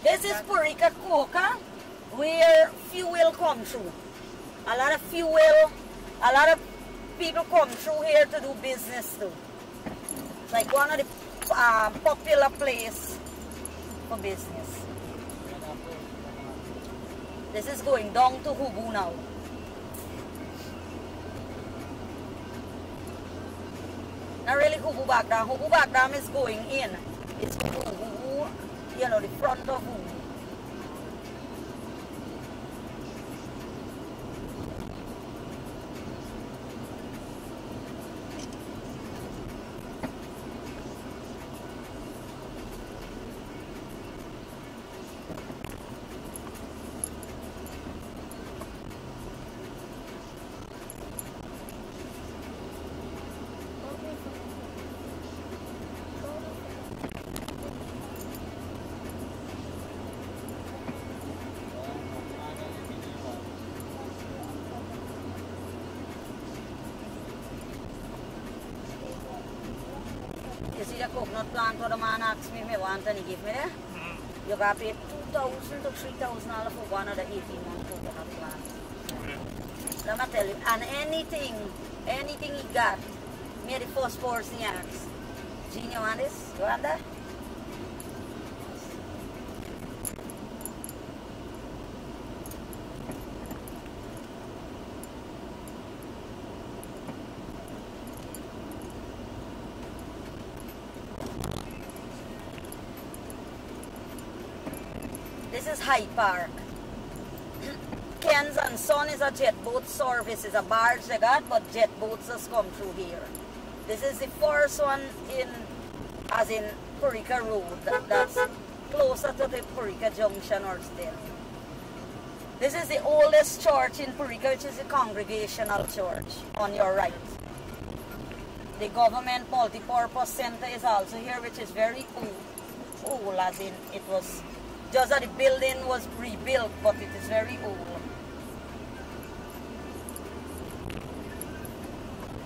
This is Poreika Coca, where fuel come through. A lot of fuel, a lot of people come through here to do business too. It's like one of the popular place for business. This is going down to Hubu now. Not really Hubu back down. Hubu back down is going in. It's Hubu, you know, the front of Hubu. You see the coconut plant what the man asked me want and he gave me there? You got to pay $2,000 to $3,000 for one of the 18-month coconut plants. Let me tell you, and anything he got, me the first person he asked, Jean, you want this? You want that? This is High Park. Ken's and Son is a jet boat service. It's a barge they got, but jet boats just come through here. This is the first one in Poreika Road. That's closer to the Poreika Junction or still. This is the oldest church in Poreika, which is the Congregational Church on your right. The government multipurpose center is also here, which is very old, as in it was just that the building was rebuilt, but it is very old.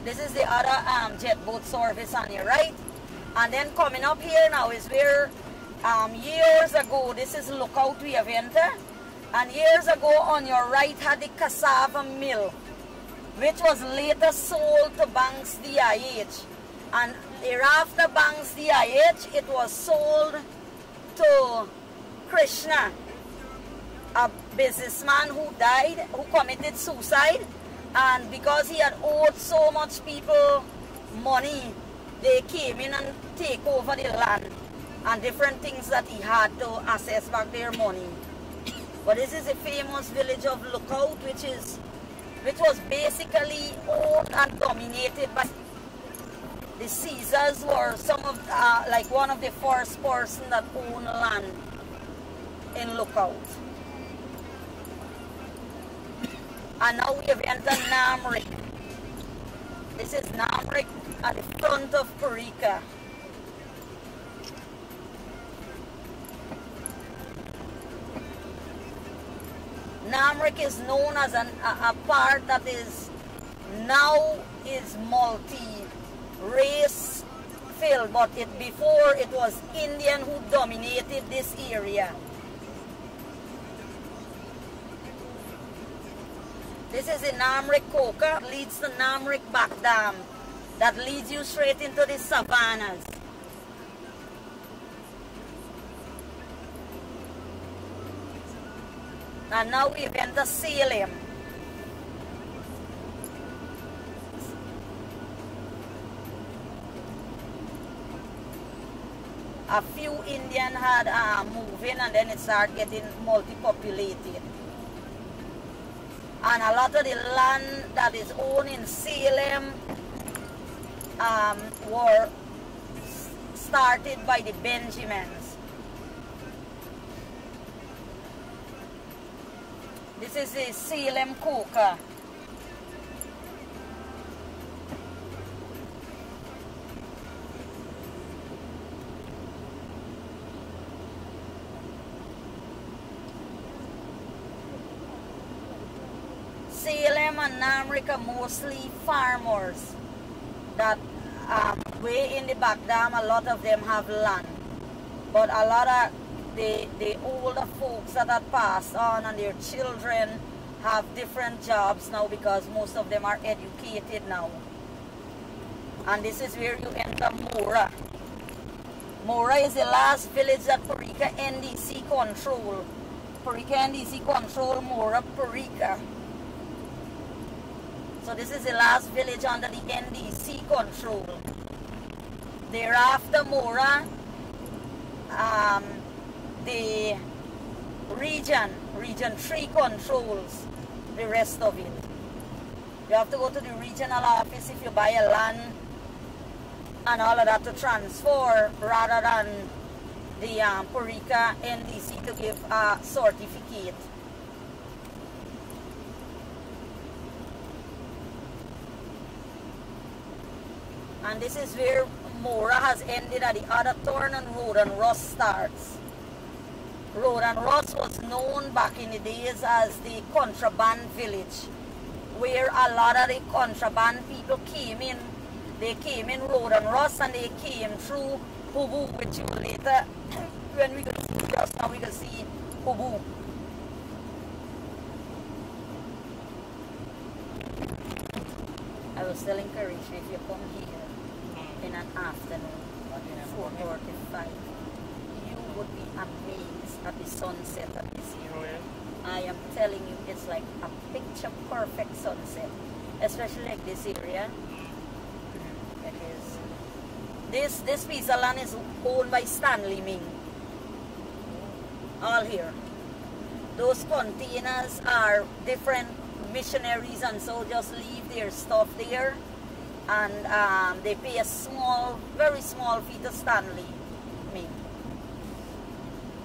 This is the other jet boat service on your right. And then coming up here now is where years ago, this is Lookout we have entered. And years ago on your right had the cassava mill, which was later sold to Banks DIH. And thereafter Banks DIH, it was sold to Krishna, a businessman who died, who committed suicide, and because he had owed so much people money, they came in and take over the land and different things that he had to assess back their money. But this is a famous village of Lookout, which was basically owned and dominated by the Caesars, who were some of like one of the first person that owned land in Lookout. And now we have entered Namrik. This is Namrik at the front of Poreika. Namrik is known as a part that is now is multi-race filled, but before it was Indian who dominated this area. This is the Namrik Coca, leads to Namrik Back Dam, that leads you straight into the savannas. And now we've entered Salem. A few Indians had moved in and then it started getting multi-populated. And a lot of the land that is owned in Salem were started by the Benjamins. This is the Salem Coca. Salem and Namrik are mostly farmers that way in the back dam, a lot of them have land. But a lot of the older folks that had passed on and their children have different jobs now because most of them are educated now. And this is where you enter Moruca. Moruca is the last village that Pomeroon NDC control. Pomeroon NDC control Moruca, Pomeroon. So this is the last village under the NDC control. Thereafter Moruca, the region 3 controls the rest of it. You have to go to the regional office if you buy a land and all of that to transfer rather than the Pomeroon NDC to give a certificate. And this is where Moruca has ended at the other turn and Road and Ross starts. Road and Ross was known back in the days as the contraband village, where a lot of the contraband people came in. They came in Road and Ross and they came through Hubu, which you later, when we could see just now, we could see Hubu. I was telling Courage, if you come here in an afternoon, 4:45, you would be amazed at the sunset at this area. I am telling you, it's like a picture perfect sunset, especially like this area. It is. This piece of land is owned by Stanley Ming. All here. Those containers are different missionaries and so just leave their stuff there, and they pay a small, very small fee to Stanley Ming.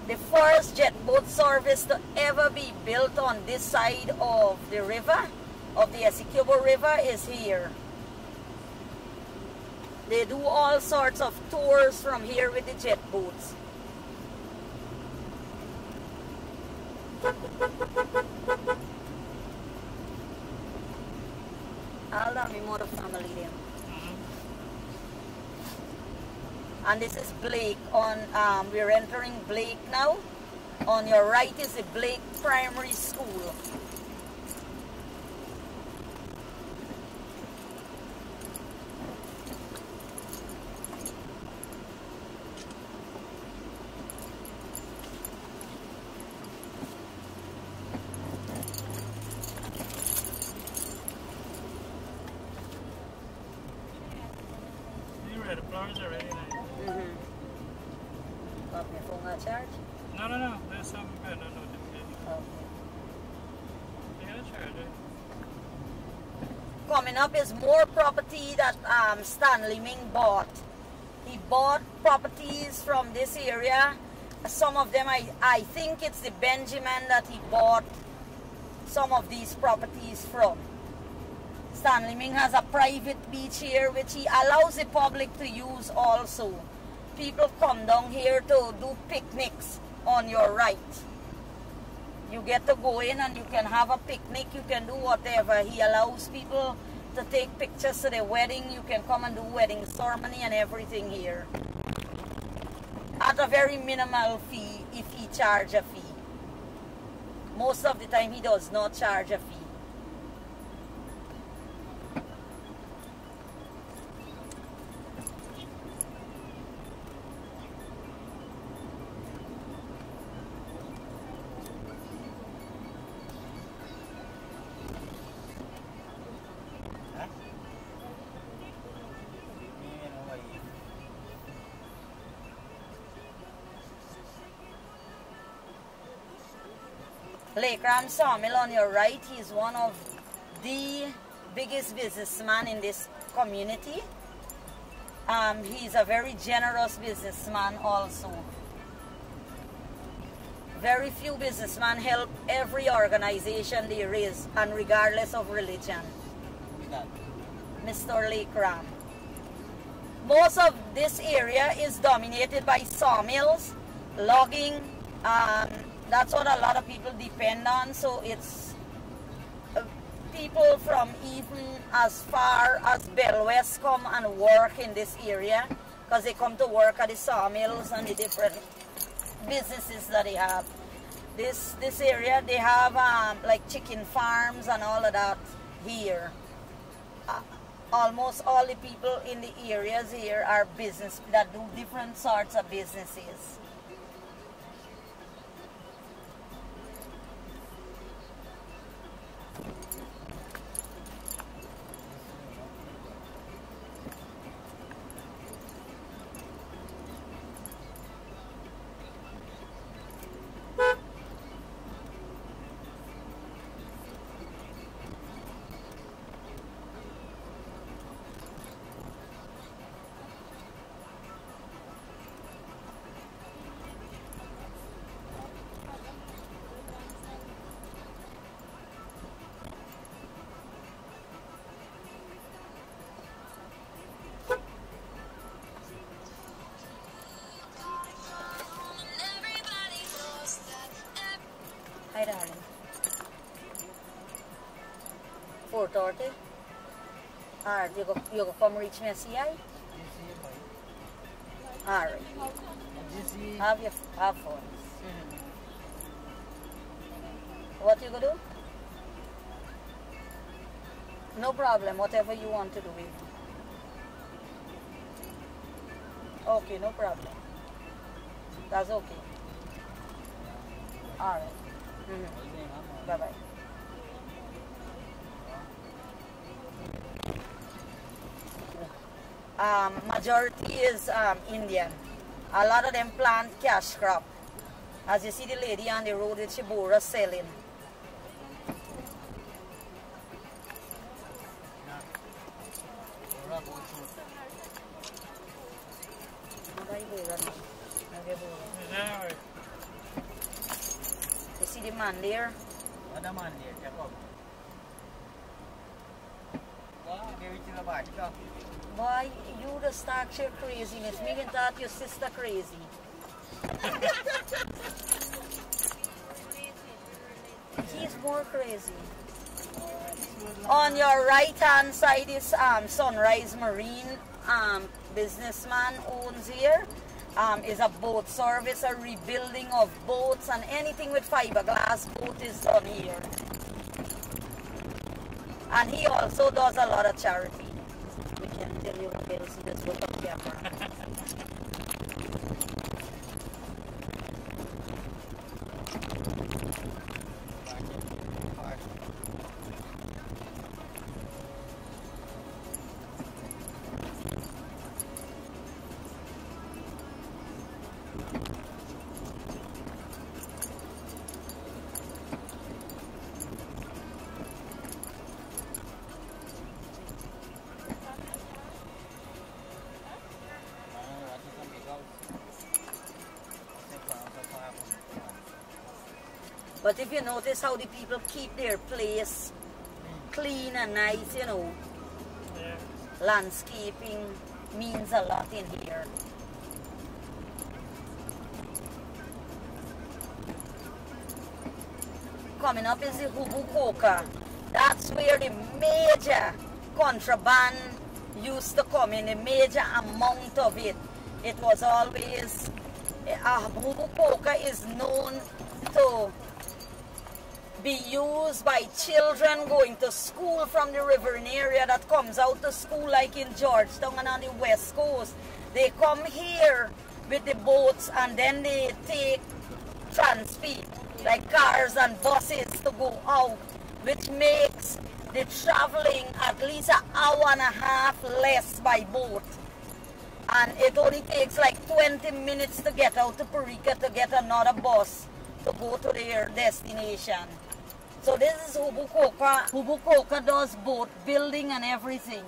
The first jet boat service to ever be built on this side of the river, of the Essequibo River, is here. They do all sorts of tours from here with the jet boats. I'll have me more family there. And this is Blake on, we're entering Blake now. On your right is the Blake Primary School. The flowers are ready now. Got my phone on charge? No. There's some good. No. Okay. They got a charger. Coming up is more property that Stanley Ming bought. He bought properties from this area. Some of them, I think it's the Benjamin that he bought some of these properties from. Stanley Ming has a private beach here which he allows the public to use also. People come down here to do picnics on your right. You get to go in and you can have a picnic, you can do whatever. He allows people to take pictures to the wedding. You can come and do wedding ceremony and everything here. At a very minimal fee if he charge a fee. Most of the time he does not charge a fee. Lake Ram Sawmill on your right, he's one of the biggest businessmen in this community. He's a very generous businessman also. Very few businessmen help every organization there is, and regardless of religion. Mr. Lake Ram. Most of this area is dominated by sawmills, logging. That's what a lot of people depend on. So it's people from even as far as Bell West come and work in this area because they come to work at the sawmills and the different businesses that they have. This area, they have like chicken farms and all of that here. Almost all the people in the areas here are business that do different sorts of businesses. Hi, darling. 4:30. Alright, you go come reach me and see I? Alright. Have fun. What you gonna do? No problem, whatever you want to do with me. Okay, no problem. That's okay. Alright. Bye-bye. Majority is Indian. A lot of them plant cash crop. As you see the lady on the road with Shibura selling. You see the man there? What the man there? Check out. Boy, you the start your craziness. Me can thought your sister crazy. He's more crazy. On your right hand side is Sunrise Marine businessman owns here. Is a boat service, a rebuilding of boats, and anything with fiberglass boat is done here. And he also does a lot of charity. We can tell you what else he does with the camera. But if you notice how the people keep their place clean and nice, you know, landscaping means a lot in here. Coming up is the Hubu Coca. That's where the major contraband used to come in, a major amount of it. It was always, Hubu Coca is known to be used by children going to school from the riverine area that comes out to school like in Georgetown and on the west coast. They come here with the boats and then they take transport like cars and buses to go out, which makes the traveling at least an hour and a half less by boat. And it only takes like 20 minutes to get out to Moruca to get another bus to go to their destination. So this is Hubu Coca. Hubu Coca does boat building and everything.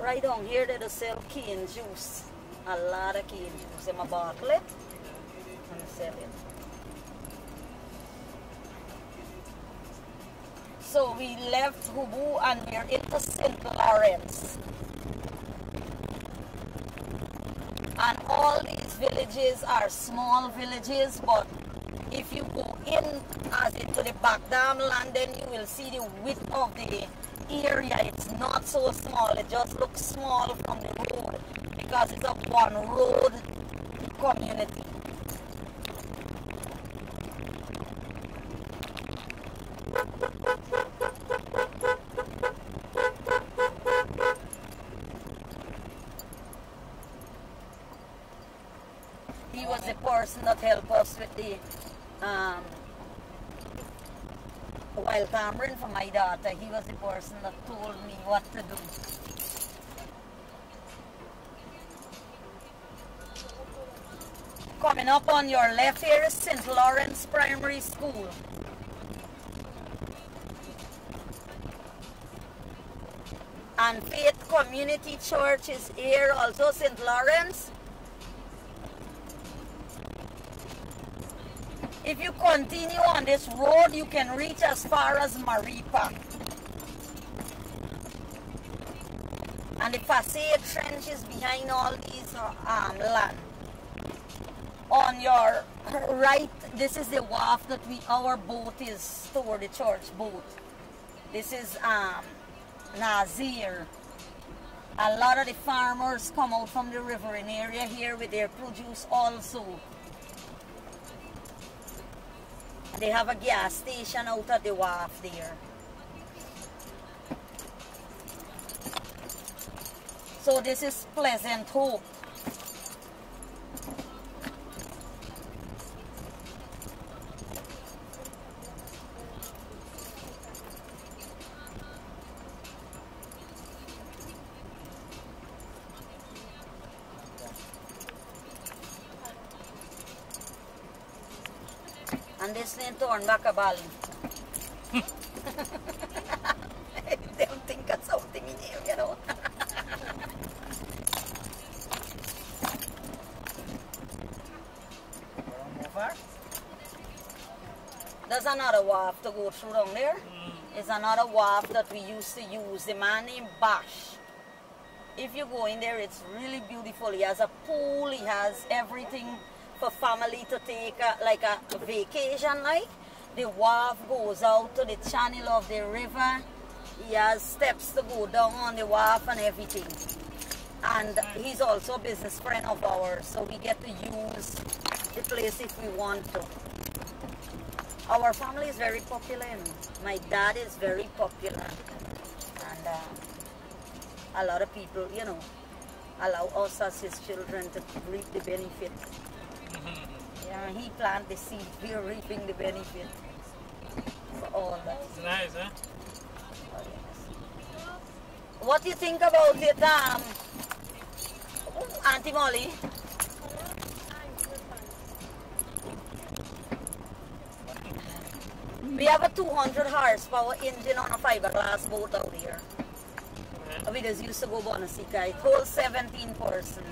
Right down here they sell cane juice. A lot of cane juice in my bottle. And sell it. So we left Hubu and we're into St. Lawrence. And all these villages are small villages, but if you go in as into the back dam land, then you will see the width of the area. It's not so small. It just looks small from the road because it's a one road community. He was the person that helped us with the wild tamarind for my daughter. He was the person that told me what to do. Coming up on your left here is St. Lawrence Primary School. And Faith Community Church is here, also St. Lawrence. If you continue on this road, you can reach as far as Moruca. And the facade trench is behind all these land. On your right, this is the wharf that our boat is stored, the church boat. This is Nazir. A lot of the farmers come out from the riverine area here with their produce also. They have a gas station out at the wharf there. So this is Pleasant Hope. And this name turn back a ball. I don't think of something in here, you know. There's another wharf to go through down there. It's another wharf that we used to use. The man named Bash. If you go in there, it's really beautiful. He has a pool. He has everything for family to take like a vacation like. The wharf goes out to the channel of the river. He has steps to go down on the wharf and everything. And he's also a business friend of ours, so we get to use the place if we want to. Our family is very popular. My dad is very popular. And a lot of people, you know, allow us as his children to reap the benefit. Yeah, he planted the seed. We are reaping the benefit for all that. It's nice, huh? Oh, yes. What do you think about it, Auntie Molly? We have a 200 horsepower engine on a fiberglass boat out here. We just used to go Bonasica. It holds 17 persons.